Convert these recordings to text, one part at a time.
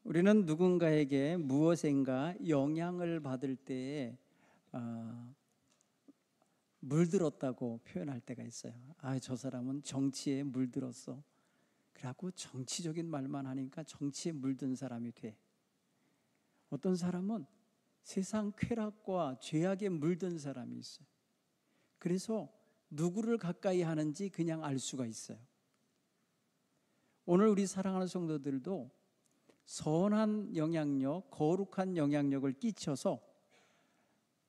우리는 누군가에게 무엇인가 영향을 받을 때에 물들었다고 표현할 때가 있어요. 저 사람은 정치에 물들었어. 그래갖고 정치적인 말만 하니까 정치에 물든 사람이 돼. 어떤 사람은 세상 쾌락과 죄악에 물든 사람이 있어요. 그래서 누구를 가까이 하는지 그냥 알 수가 있어요. 오늘 우리 사랑하는 성도들도 선한 영향력, 거룩한 영향력을 끼쳐서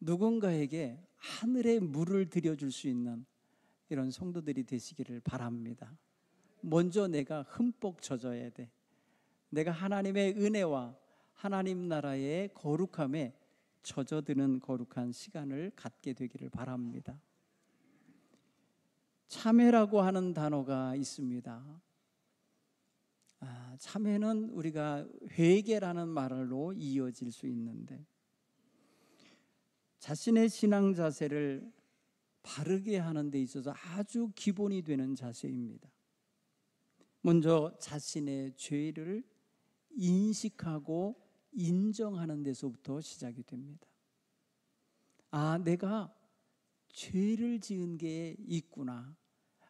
누군가에게 하늘의 물을 들여줄 수 있는 이런 성도들이 되시기를 바랍니다. 먼저 내가 흠뻑 젖어야 돼. 내가 하나님의 은혜와 하나님 나라의 거룩함에 젖어드는 거룩한 시간을 갖게 되기를 바랍니다. 참회라고 하는 단어가 있습니다. 참회는 우리가 회개라는 말로 이어질 수 있는데, 자신의 신앙 자세를 바르게 하는 데 있어서 아주 기본이 되는 자세입니다. 먼저 자신의 죄를 인식하고 인정하는 데서부터 시작이 됩니다. 내가 죄를 지은 게 있구나,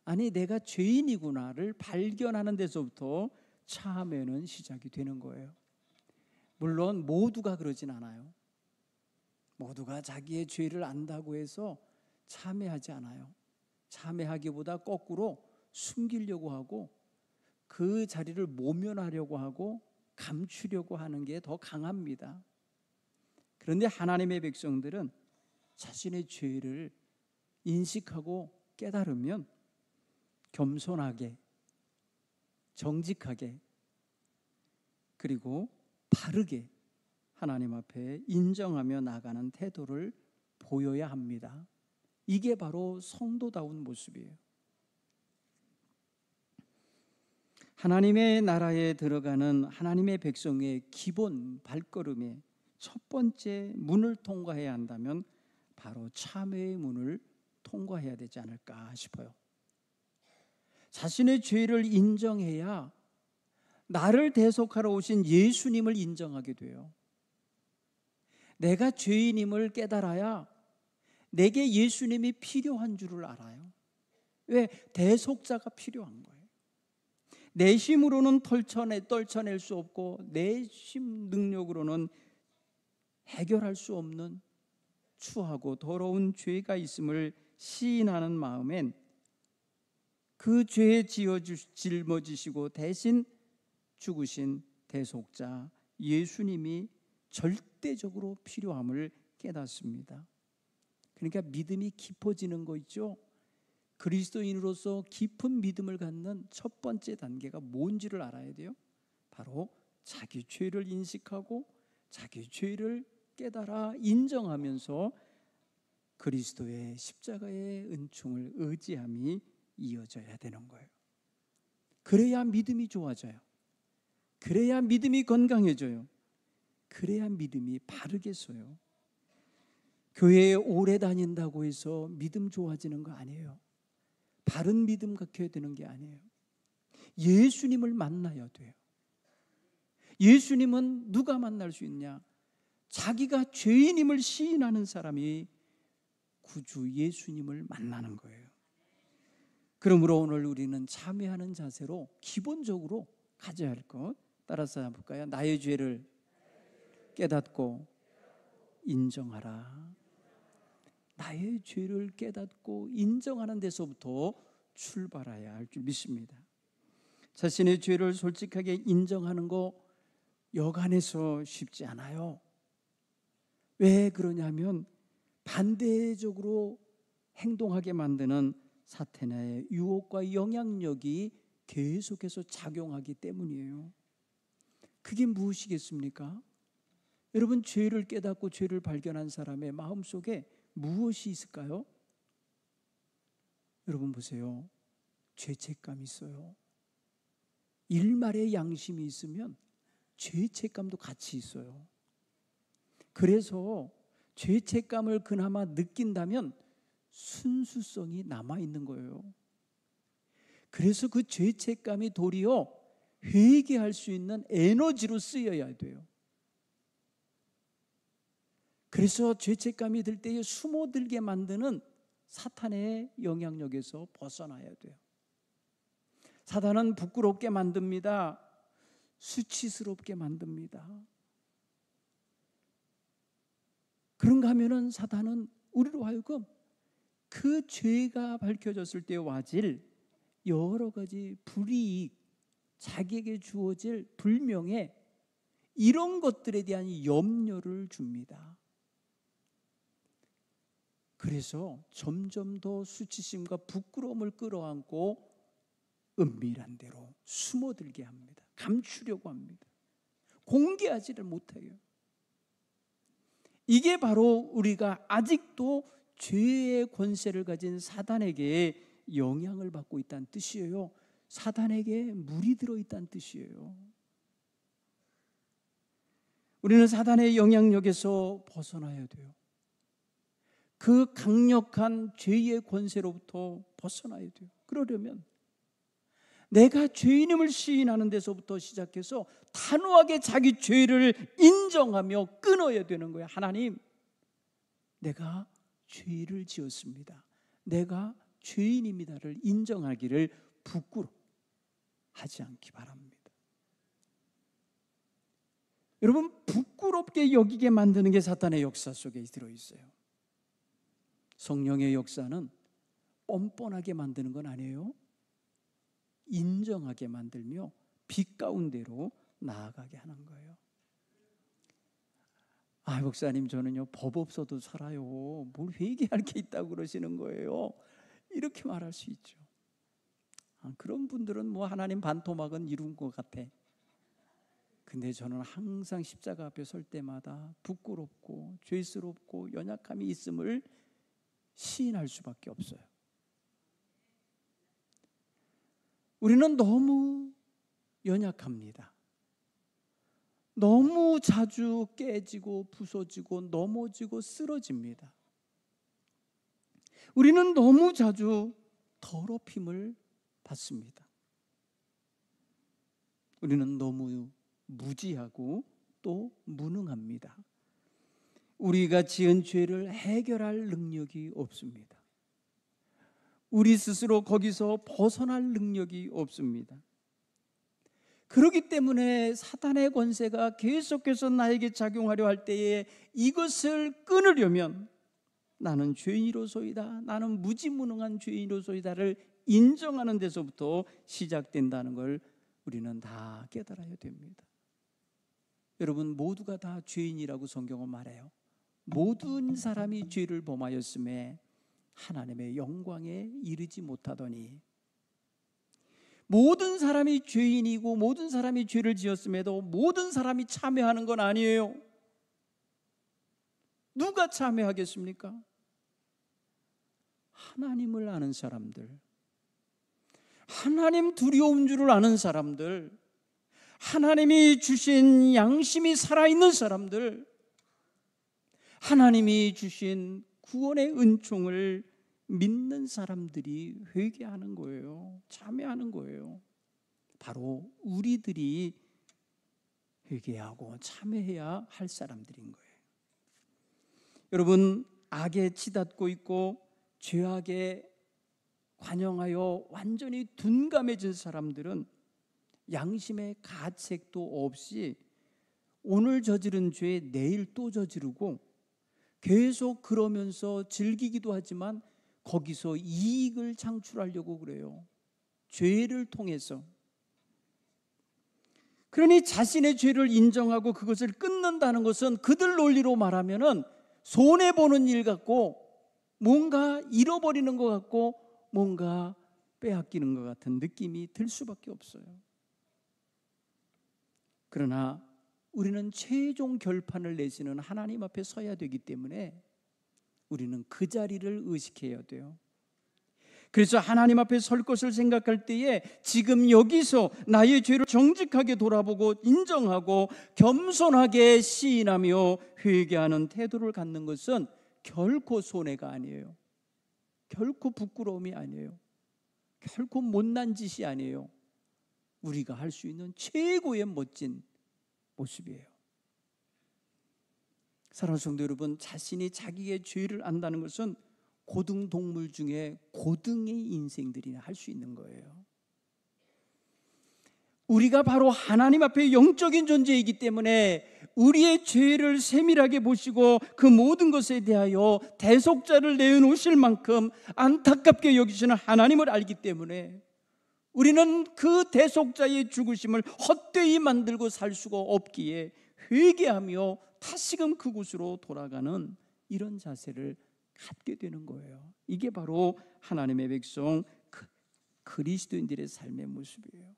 아니 내가 죄인이구나를 발견하는 데서부터 참회는 시작이 되는 거예요. 물론 모두가 그러진 않아요. 모두가 자기의 죄를 안다고 해서 참회하지 않아요. 참회하기보다 거꾸로 숨기려고 하고 그 자리를 모면하려고 하고 감추려고 하는 게 더 강합니다. 그런데 하나님의 백성들은 자신의 죄를 인식하고 깨달으면 겸손하게, 정직하게, 그리고 바르게 하나님 앞에 인정하며 나가는 태도를 보여야 합니다. 이게 바로 성도다운 모습이에요. 하나님의 나라에 들어가는 하나님의 백성의 기본 발걸음의 첫 번째 문을 통과해야 한다면 바로 참회의 문을 통과해야 되지 않을까 싶어요. 자신의 죄를 인정해야 나를 대속하러 오신 예수님을 인정하게 돼요. 내가 죄인임을 깨달아야 내게 예수님이 필요한 줄을 알아요. 왜? 대속자가 필요한 거예요. 내 힘으로는 떨쳐낼 수 없고 내 힘 능력으로는 해결할 수 없는 추하고 더러운 죄가 있음을 시인하는 마음엔 그 죄에 짊어지시고 대신 죽으신 대속자 예수님이 절대적으로 필요함을 깨닫습니다. 그러니까 믿음이 깊어지는 거 있죠. 그리스도인으로서 깊은 믿음을 갖는 첫 번째 단계가 뭔지를 알아야 돼요. 바로 자기 죄를 인식하고 자기 죄를 깨달아 인정하면서 그리스도의 십자가의 은총을 의지함이 이어져야 되는 거예요. 그래야 믿음이 좋아져요. 그래야 믿음이 건강해져요. 그래야 믿음이 바르게 서요. 교회에 오래 다닌다고 해서 믿음 좋아지는 거 아니에요. 바른 믿음 갖게 되는 게 아니에요. 예수님을 만나야 돼요. 예수님은 누가 만날 수 있냐? 자기가 죄인임을 시인하는 사람이 구주 예수님을 만나는 거예요. 그러므로 오늘 우리는 참회하는 자세로 기본적으로 가져야 할 것 따라서 볼까요? 나의 죄를 깨닫고 인정하라. 나의 죄를 깨닫고 인정하는 데서부터 출발해야 할 줄 믿습니다. 자신의 죄를 솔직하게 인정하는 거 여간해서 쉽지 않아요. 왜 그러냐면 반대적으로 행동하게 만드는 사탄의 유혹과 영향력이 계속해서 작용하기 때문이에요. 그게 무엇이겠습니까? 여러분, 죄를 깨닫고 죄를 발견한 사람의 마음속에 무엇이 있을까요? 여러분 보세요. 죄책감이 있어요. 일말의 양심이 있으면 죄책감도 같이 있어요. 그래서 죄책감을 그나마 느낀다면 순수성이 남아있는 거예요. 그래서 그 죄책감이 도리어 회개할 수 있는 에너지로 쓰여야 돼요. 그래서 죄책감이 들 때에 숨어들게 만드는 사탄의 영향력에서 벗어나야 돼요. 사탄은 부끄럽게 만듭니다. 수치스럽게 만듭니다. 그런가 하면은 사탄은 우리로 하여금 그 죄가 밝혀졌을 때 와질 여러 가지 불이익, 자기에게 주어질 불명예, 이런 것들에 대한 염려를 줍니다. 그래서 점점 더 수치심과 부끄러움을 끌어안고 은밀한 데로 숨어들게 합니다. 감추려고 합니다. 공개하지를 못해요. 이게 바로 우리가 아직도 죄의 권세를 가진 사단에게 영향을 받고 있다는 뜻이에요. 사단에게 물이 들어있다는 뜻이에요. 우리는 사단의 영향력에서 벗어나야 돼요. 그 강력한 죄의 권세로부터 벗어나야 돼요. 그러려면 내가 죄인임을 시인하는 데서부터 시작해서 단호하게 자기 죄를 인정하며 끊어야 되는 거예요. 하나님, 내가 죄를 지었습니다. 내가 죄인입니다를 인정하기를 부끄러워하지 않기 바랍니다. 여러분, 부끄럽게 여기게 만드는 게 사탄의 역사 속에 들어있어요. 성령의 역사는 뻔뻔하게 만드는 건 아니에요. 인정하게 만들며 빛 가운데로 나아가게 하는 거예요. 아, 목사님, 저는요 법 없어도 살아요. 뭘 회개할 게 있다고 그러시는 거예요. 이렇게 말할 수 있죠. 그런 분들은 뭐 하나님 반토막은 이룬 것 같아. 근데 저는 항상 십자가 앞에 설 때마다 부끄럽고 죄스럽고 연약함이 있음을 시인할 수밖에 없어요. 우리는 너무 연약합니다. 너무 자주 깨지고 부서지고 넘어지고 쓰러집니다. 우리는 너무 자주 더럽힘을 받습니다. 우리는 너무 무지하고 또 무능합니다. 우리가 지은 죄를 해결할 능력이 없습니다. 우리 스스로 거기서 벗어날 능력이 없습니다. 그렇기 때문에 사탄의 권세가 계속해서 나에게 작용하려 할 때에 이것을 끊으려면 나는 죄인으로소이다, 나는 무지무능한 죄인으로소이다를 인정하는 데서부터 시작된다는 걸 우리는 다 깨달아야 됩니다. 여러분, 모두가 다 죄인이라고 성경은 말해요. 모든 사람이 죄를 범하였음에 하나님의 영광에 이르지 못하더니, 모든 사람이 죄인이고 모든 사람이 죄를 지었음에도 모든 사람이 참여하는 건 아니에요. 누가 참여하겠습니까? 하나님을 아는 사람들, 하나님 두려운 줄을 아는 사람들, 하나님이 주신 양심이 살아있는 사람들, 하나님이 주신 구원의 은총을 믿는 사람들이 회개하는 거예요. 참여하는 거예요. 바로 우리들이 회개하고 참여해야 할 사람들인 거예요. 여러분, 악에 치닫고 있고 죄악에 관영하여 완전히 둔감해진 사람들은 양심의 가책도 없이 오늘 저지른 죄 내일 또 저지르고 계속 그러면서 즐기기도 하지만 거기서 이익을 창출하려고 그래요. 죄를 통해서. 그러니 자신의 죄를 인정하고 그것을 끊는다는 것은 그들 논리로 말하면은 손해보는 일 같고 뭔가 잃어버리는 것 같고 뭔가 빼앗기는 것 같은 느낌이 들 수밖에 없어요. 그러나 우리는 최종 결판을 내시는 하나님 앞에 서야 되기 때문에 우리는 그 자리를 의식해야 돼요. 그래서 하나님 앞에 설 것을 생각할 때에 지금 여기서 나의 죄를 정직하게 돌아보고 인정하고 겸손하게 시인하며 회개하는 태도를 갖는 것은 결코 손해가 아니에요. 결코 부끄러움이 아니에요. 결코 못난 짓이 아니에요. 우리가 할 수 있는 최고의 멋진 모습이에요. 사랑하는 성도 여러분, 자신이 자기의 죄를 안다는 것은 고등동물 중에 고등의 인생들이 할 수 있는 거예요. 우리가 바로 하나님 앞에 영적인 존재이기 때문에 우리의 죄를 세밀하게 보시고 그 모든 것에 대하여 대속자를 내어놓으실 만큼 안타깝게 여기시는 하나님을 알기 때문에 우리는 그 대속자의 죽으심을 헛되이 만들고 살 수가 없기에 회개하며 다시금 그곳으로 돌아가는 이런 자세를 갖게 되는 거예요. 이게 바로 하나님의 백성 그리스도인들의 삶의 모습이에요.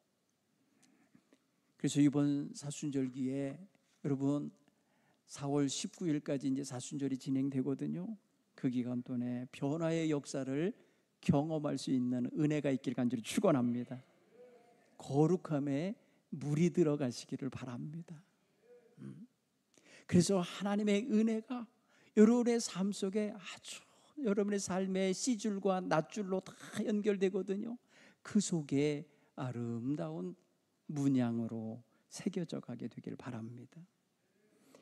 그래서 이번 사순절기에 여러분 4월 19일까지 이제 사순절이 진행되거든요. 그 기간 동안에 변화의 역사를 경험할 수 있는 은혜가 있길 간절히 축원합니다. 거룩함에 물이 들어가시기를 바랍니다. 그래서 하나님의 은혜가 여러분의 삶 속에 아주 여러분의 삶의 씨줄과 낫줄로 다 연결되거든요. 그 속에 아름다운 문양으로 새겨져 가게 되길 바랍니다.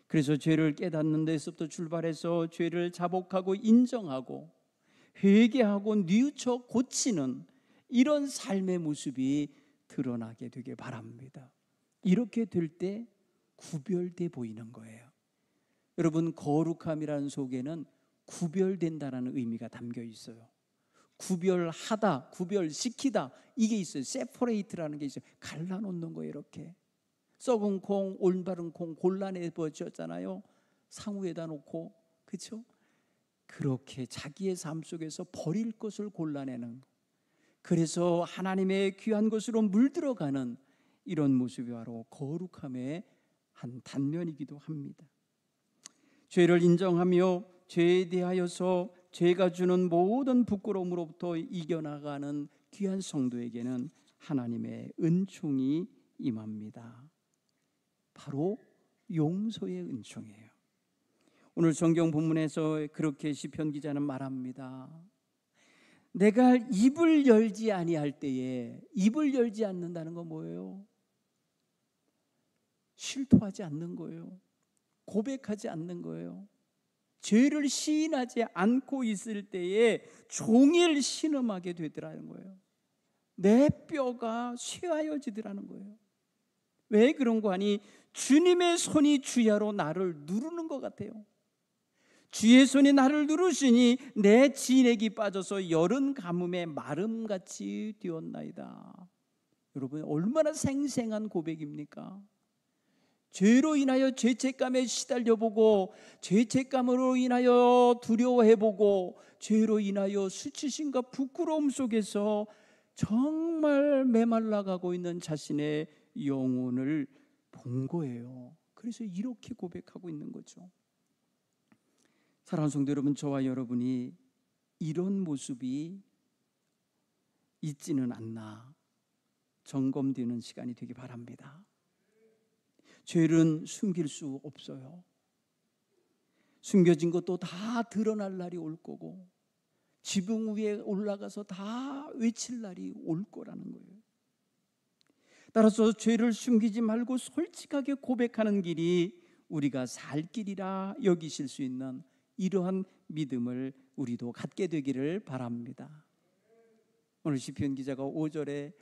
그래서 죄를 깨닫는 데서부터 출발해서 죄를 자복하고 인정하고 회개하고 뉘우쳐 고치는 이런 삶의 모습이 드러나게 되길 바랍니다. 이렇게 될 때 구별돼 보이는 거예요. 여러분, 거룩함이라는 속에는 구별된다라는 의미가 담겨 있어요. 구별하다, 구별시키다, 이게 있어요. 세퍼레이트라는 게 있어요. 갈라놓는 거예요. 이렇게 썩은 콩, 올바른 콩 골라내 버렸잖아요. 상우에다 놓고, 그렇죠? 그렇게 자기의 삶 속에서 버릴 것을 골라내는 거. 그래서 하나님의 귀한 것으로 물들어가는 이런 모습이 바로 거룩함의 한 단면이기도 합니다. 죄를 인정하며 죄에 대하여서 죄가 주는 모든 부끄러움으로부터 이겨나가는 귀한 성도에게는 하나님의 은총이 임합니다. 바로 용서의 은총이에요. 오늘 성경 본문에서 그렇게 시편 기자는 말합니다. 내가 입을 열지 아니할 때에, 입을 열지 않는다는 건 뭐예요? 실토하지 않는 거예요. 고백하지 않는 거예요. 죄를 시인하지 않고 있을 때에 종일 신음하게 되더라는 거예요. 내 뼈가 쇠하여지더라는 거예요. 왜 그런 거 아니? 주님의 손이 주야로 나를 누르는 것 같아요. 주의 손이 나를 누르시니 내 진액이 빠져서 여름 가뭄에 마름같이 되었나이다. 여러분, 얼마나 생생한 고백입니까? 죄로 인하여 죄책감에 시달려보고, 죄책감으로 인하여 두려워해보고, 죄로 인하여 수치심과 부끄러움 속에서 정말 메말라가고 있는 자신의 영혼을 본 거예요. 그래서 이렇게 고백하고 있는 거죠. 사랑하는 성도 여러분, 저와 여러분이 이런 모습이 있지는 않나 점검되는 시간이 되기 바랍니다. 죄는 숨길 수 없어요. 숨겨진 것도 다 드러날 날이 올 거고, 지붕 위에 올라가서 다 외칠 날이 올 거라는 거예요. 따라서 죄를 숨기지 말고 솔직하게 고백하는 길이 우리가 살 길이라 여기실 수 있는 이러한 믿음을 우리도 갖게 되기를 바랍니다. 오늘 시편 기자가 5절에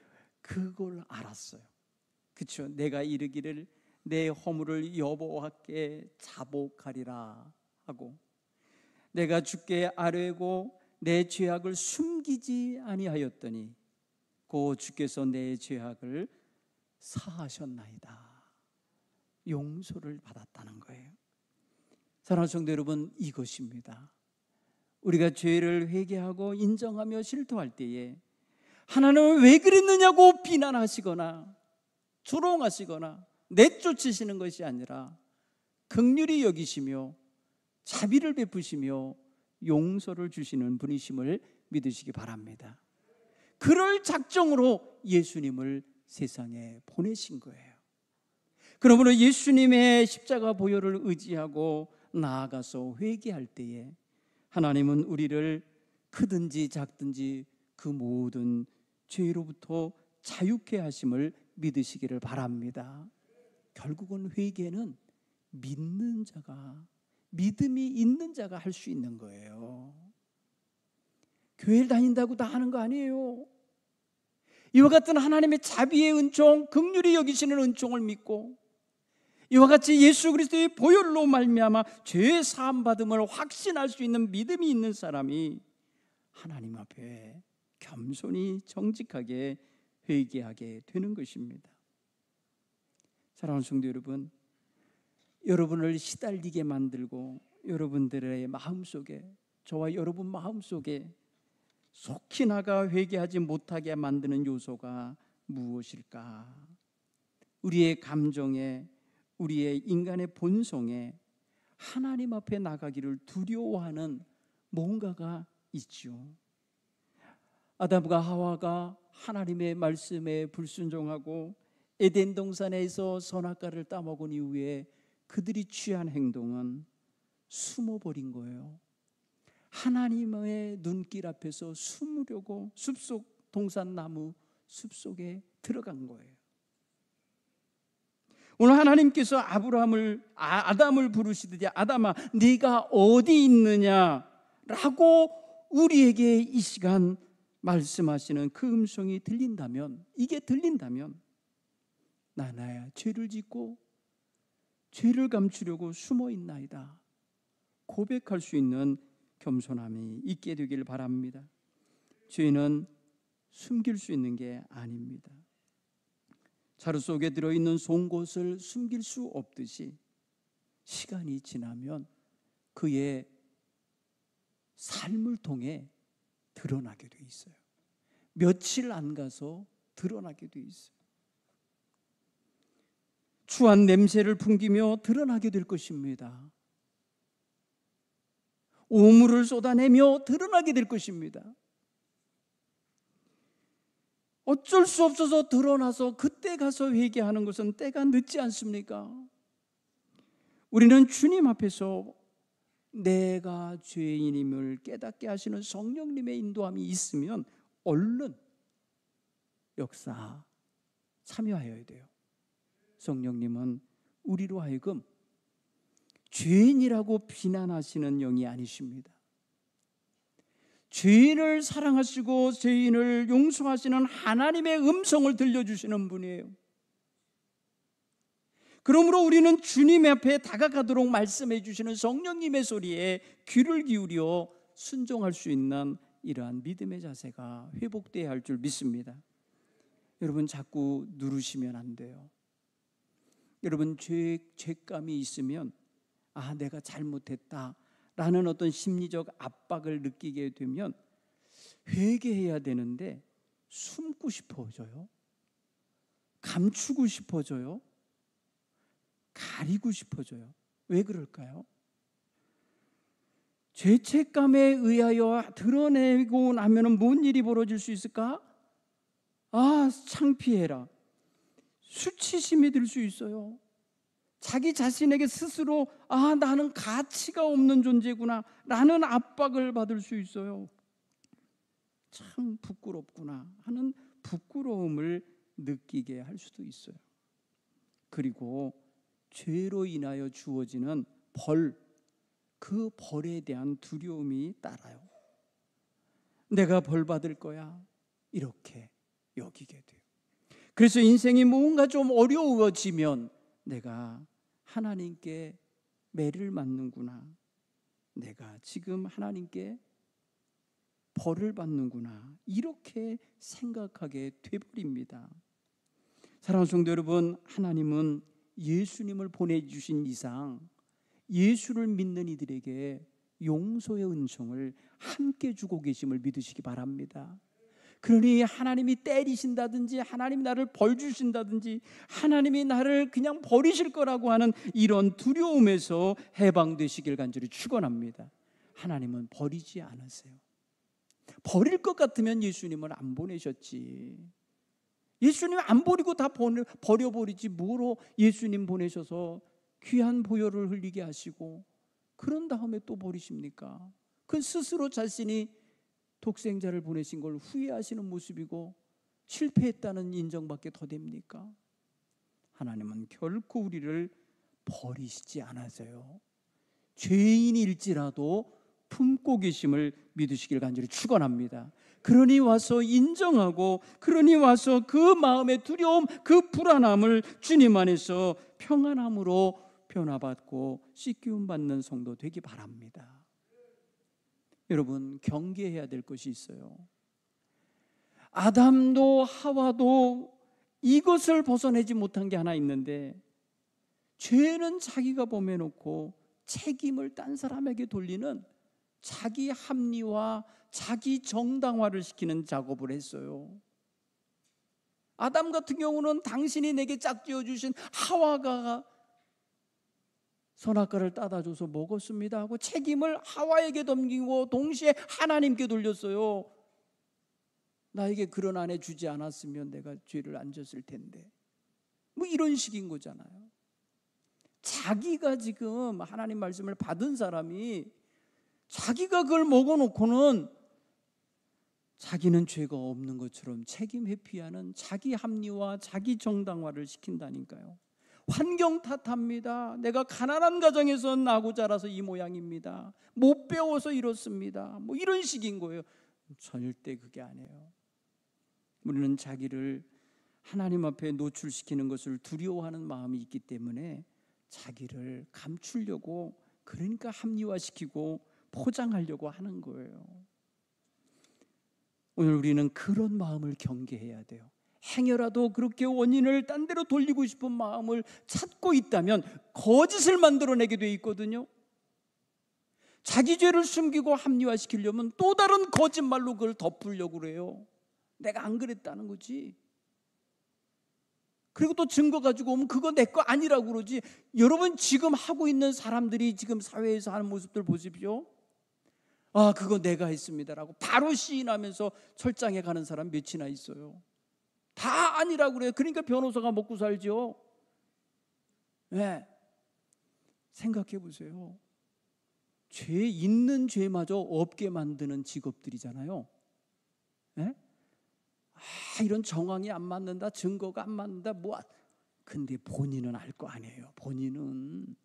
그걸 알았어요. 그렇죠? 내가 이르기를 내 허물을 여호와께 자복하리라 하고, 내가 주께 아뢰고 내 죄악을 숨기지 아니하였더니 고 주께서 내 죄악을 사하셨나이다. 용서를 받았다는 거예요. 사랑하는 성도 여러분, 이것입니다. 우리가 죄를 회개하고 인정하며 실토할 때에 하나님은 왜 그랬느냐고 비난하시거나 조롱하시거나 내쫓으시는 것이 아니라 긍휼히 여기시며 자비를 베푸시며 용서를 주시는 분이심을 믿으시기 바랍니다. 그럴 작정으로 예수님을 세상에 보내신 거예요. 그러므로 예수님의 십자가 보혈을 의지하고 나아가서 회개할 때에 하나님은 우리를 크든지 작든지 그 모든 죄로부터 자유케 하심을 믿으시기를 바랍니다. 결국은 회개는 믿는 자가, 믿음이 있는 자가 할 수 있는 거예요. 교회를 다닌다고 다 하는 거 아니에요. 이와 같은 하나님의 자비의 은총, 긍휼히 여기시는 은총을 믿고 이와 같이 예수 그리스도의 보혈로 말미암아 죄의 사함 받음을 확신할 수 있는 믿음이 있는 사람이 하나님 앞에 겸손히 정직하게 회개하게 되는 것입니다. 사랑하는 성도 여러분, 여러분을 시달리게 만들고 여러분들의 마음속에, 저와 여러분 마음속에 속히 나가 회개하지 못하게 만드는 요소가 무엇일까? 우리의 감정에, 우리의 인간의 본성에 하나님 앞에 나가기를 두려워하는 뭔가가 있죠. 아담과 하와가 하나님의 말씀에 불순종하고 에덴 동산에서 선악과를 따먹은 이후에 그들이 취한 행동은 숨어버린 거예요. 하나님의 눈길 앞에서 숨으려고 숲속 동산나무 숲속에 들어간 거예요. 오늘 하나님께서 아담을 부르시듯이 아담아 네가 어디 있느냐라고 우리에게 이 시간 말씀하시는 그 음성이 들린다면, 이게 들린다면 나야 죄를 짓고 죄를 감추려고 숨어 있나이다 고백할 수 있는 겸손함이 있게 되길 바랍니다. 죄는 숨길 수 있는 게 아닙니다. 자루 속에 들어있는 송곳을 숨길 수 없듯이 시간이 지나면 그의 삶을 통해 드러나게 돼 있어요. 며칠 안 가서 드러나게 돼 있어요. 추한 냄새를 풍기며 드러나게 될 것입니다. 오물을 쏟아내며 드러나게 될 것입니다. 어쩔 수 없어서 드러나서 그때 가서 회개하는 것은 때가 늦지 않습니까? 우리는 주님 앞에서 내가 죄인임을 깨닫게 하시는 성령님의 인도함이 있으면 얼른 역사 참여하여야 돼요. 성령님은 우리로 하여금 죄인이라고 비난하시는 영이 아니십니다. 죄인을 사랑하시고 죄인을 용서하시는 하나님의 음성을 들려주시는 분이에요. 그러므로 우리는 주님 앞에 다가가도록 말씀해 주시는 성령님의 소리에 귀를 기울여 순종할 수 있는 이러한 믿음의 자세가 회복되어야 할 줄 믿습니다. 여러분 자꾸 누르시면 안 돼요. 여러분 죄감이 있으면 내가 잘못했다 라는 어떤 심리적 압박을 느끼게 되면 회개해야 되는데 숨고 싶어져요. 감추고 싶어져요. 가리고 싶어져요. 왜 그럴까요? 죄책감에 의하여 드러내고 나면 뭔 일이 벌어질 수 있을까? 창피해라. 수치심이 들 수 있어요. 자기 자신에게 스스로 나는 가치가 없는 존재구나 라는 압박을 받을 수 있어요. 참 부끄럽구나 하는 부끄러움을 느끼게 할 수도 있어요. 그리고 죄로 인하여 주어지는 그 벌에 대한 두려움이 따라요. 내가 벌 받을 거야 이렇게 여기게 돼요. 그래서 인생이 뭔가 좀 어려워지면 내가 하나님께 매를 맞는구나, 내가 지금 하나님께 벌을 받는구나 이렇게 생각하게 돼버립니다. 사랑하는 성도 여러분, 하나님은 예수님을 보내주신 이상 예수를 믿는 이들에게 용서의 은총을 함께 주고 계심을 믿으시기 바랍니다. 그러니 하나님이 때리신다든지 하나님이 나를 벌 주신다든지 하나님이 나를 그냥 버리실 거라고 하는 이런 두려움에서 해방되시길 간절히 축원합니다. 하나님은 버리지 않으세요. 버릴 것 같으면 예수님을 안 보내셨지. 예수님 안 버리고 다 버려버리지 뭐로 예수님 보내셔서 귀한 보혈을 흘리게 하시고 그런 다음에 또 버리십니까? 그건 스스로 자신이 독생자를 보내신 걸 후회하시는 모습이고 실패했다는 인정밖에 더 됩니까? 하나님은 결코 우리를 버리시지 않으세요. 죄인일지라도 품고 계심을 믿으시길 간절히 축원합니다. 그러니 와서 인정하고, 그러니 와서 그 마음의 두려움, 그 불안함을 주님 안에서 평안함으로 변화받고 씻기움 받는 성도 되기 바랍니다. 여러분, 경계해야 될 것이 있어요. 아담도 하와도 이것을 벗어내지 못한 게 하나 있는데, 죄는 자기가 범해놓고 책임을 딴 사람에게 돌리는 자기 합리화, 자기 정당화를 시키는 작업을 했어요. 아담 같은 경우는 당신이 내게 짝지어 주신 하와가 선악과를 따다 줘서 먹었습니다 하고 책임을 하와에게 넘기고 동시에 하나님께 돌렸어요. 나에게 그런 아내 주지 않았으면 내가 죄를 안 졌을 텐데. 뭐 이런 식인 거잖아요. 자기가 지금 하나님 말씀을 받은 사람이 자기가 그걸 먹어놓고는 자기는 죄가 없는 것처럼 책임 회피하는 자기 합리화, 자기 정당화를 시킨다니까요. 환경 탓합니다. 내가 가난한 가정에서 나고 자라서 이 모양입니다. 못 배워서 이렇습니다. 뭐 이런 식인 거예요. 절대 그게 아니에요. 우리는 자기를 하나님 앞에 노출시키는 것을 두려워하는 마음이 있기 때문에 자기를 감추려고, 그러니까 합리화시키고 포장하려고 하는 거예요. 오늘 우리는 그런 마음을 경계해야 돼요. 행여라도 그렇게 원인을 딴 데로 돌리고 싶은 마음을 찾고 있다면 거짓을 만들어내게 돼 있거든요. 자기 죄를 숨기고 합리화시키려면 또 다른 거짓말로 그걸 덮으려고 그래요. 내가 안 그랬다는 거지. 그리고 또 증거 가지고 오면 그거 내 거 아니라고 그러지. 여러분, 지금 하고 있는 사람들이 지금 사회에서 하는 모습들 보십시오. 아, 그거 내가 했습니다라고 바로 시인하면서 철장에 가는 사람 몇이나 있어요. 다 아니라고 그래요. 그러니까 변호사가 먹고 살죠. 네. 생각해 보세요. 죄 있는 죄마저 없게 만드는 직업들이잖아요. 네? 아, 이런 정황이 안 맞는다, 증거가 안 맞는다, 뭐. 근데 본인은 알 거 아니에요. 본인은.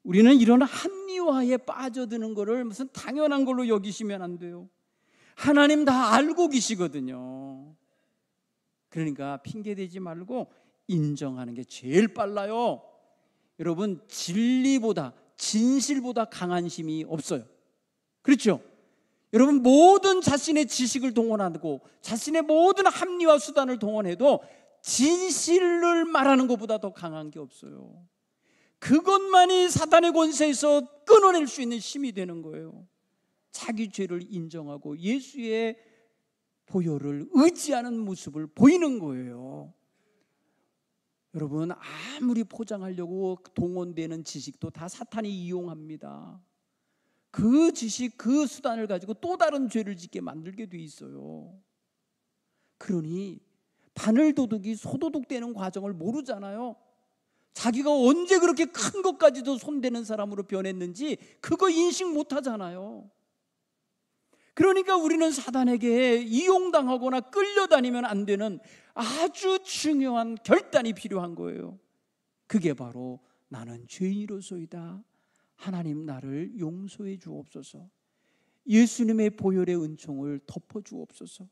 우리는 이런 합리화에 빠져드는 거를 무슨 당연한 걸로 여기시면 안 돼요. 하나님 다 알고 계시거든요. 그러니까 핑계대지 말고 인정하는 게 제일 빨라요. 여러분, 진리보다, 진실보다 강한 힘이 없어요. 그렇죠? 여러분, 모든 자신의 지식을 동원하고 자신의 모든 합리화 수단을 동원해도 진실을 말하는 것보다 더 강한 게 없어요. 그것만이 사단의 권세에서 끊어낼 수 있는 힘이 되는 거예요. 자기 죄를 인정하고 예수의 보혈을 의지하는 모습을 보이는 거예요. 여러분, 아무리 포장하려고 동원되는 지식도 다 사탄이 이용합니다. 그 지식, 그 수단을 가지고 또 다른 죄를 짓게 만들게 돼 있어요. 그러니 바늘도둑이 소도둑되는 과정을 모르잖아요. 자기가 언제 그렇게 큰 것까지도 손대는 사람으로 변했는지 그거 인식 못하잖아요. 그러니까 우리는 사단에게 이용당하거나 끌려다니면 안 되는 아주 중요한 결단이 필요한 거예요. 그게 바로 나는 죄인으로소이다. 하나님 나를 용서해 주옵소서. 예수님의 보혈의 은총을 덮어 주옵소서.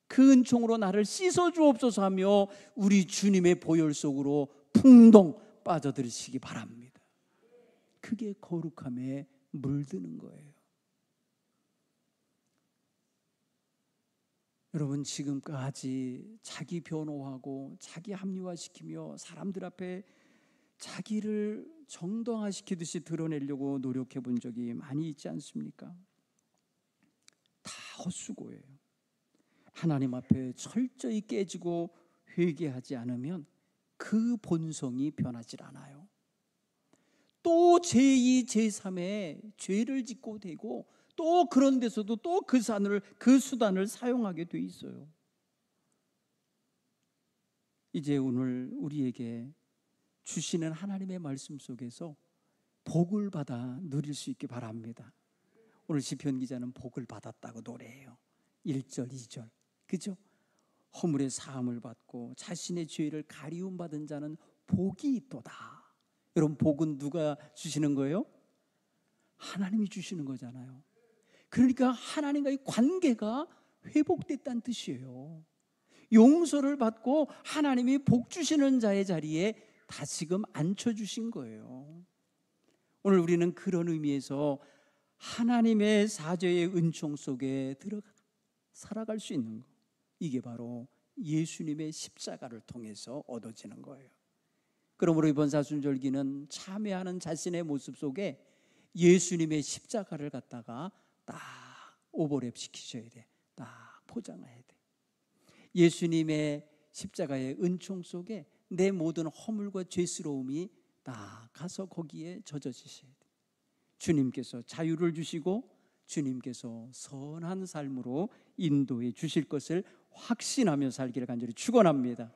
그 은총으로 나를 씻어 주옵소서 하며 우리 주님의 보혈 속으로 풍덩 빠져들으시기 바랍니다. 그게 거룩함에 물드는 거예요. 여러분, 지금까지 자기 변호하고 자기 합리화시키며 사람들 앞에 자기를 정당화시키듯이 드러내려고 노력해 본 적이 많이 있지 않습니까? 다 헛수고예요. 하나님 앞에 철저히 깨지고 회개하지 않으면 그 본성이 변하질 않아요. 또 제2, 제3의 죄를 짓고 되고 또 그런 데서도 또 그 수단을 사용하게 돼 있어요. 이제 오늘 우리에게 주시는 하나님의 말씀 속에서 복을 받아 누릴 수 있기 바랍니다. 오늘 시편 기자는 복을 받았다고 노래해요. 1절, 2절. 그죠? 허물의 사함을 받고 자신의 죄를 가리움 받은 자는 복이 있도다. 여러분, 복은 누가 주시는 거예요? 하나님이 주시는 거잖아요. 그러니까 하나님과의 관계가 회복됐다는 뜻이에요. 용서를 받고 하나님이 복 주시는 자의 자리에 다시금 앉혀주신 거예요. 오늘 우리는 그런 의미에서 하나님의 사죄의 은총 속에 들어가 살아갈 수 있는 것, 이게 바로 예수님의 십자가를 통해서 얻어지는 거예요. 그러므로 이번 사순절기는 참회하는 자신의 모습 속에 예수님의 십자가를 갖다가 딱 오버랩 시키셔야 돼. 딱 포장해야 돼. 예수님의 십자가의 은총 속에 내 모든 허물과 죄스러움이 딱 가서 거기에 젖어지셔야 돼. 주님께서 자유를 주시고 주님께서 선한 삶으로 인도해 주실 것을 확신하며 살기를 간절히 축원합니다.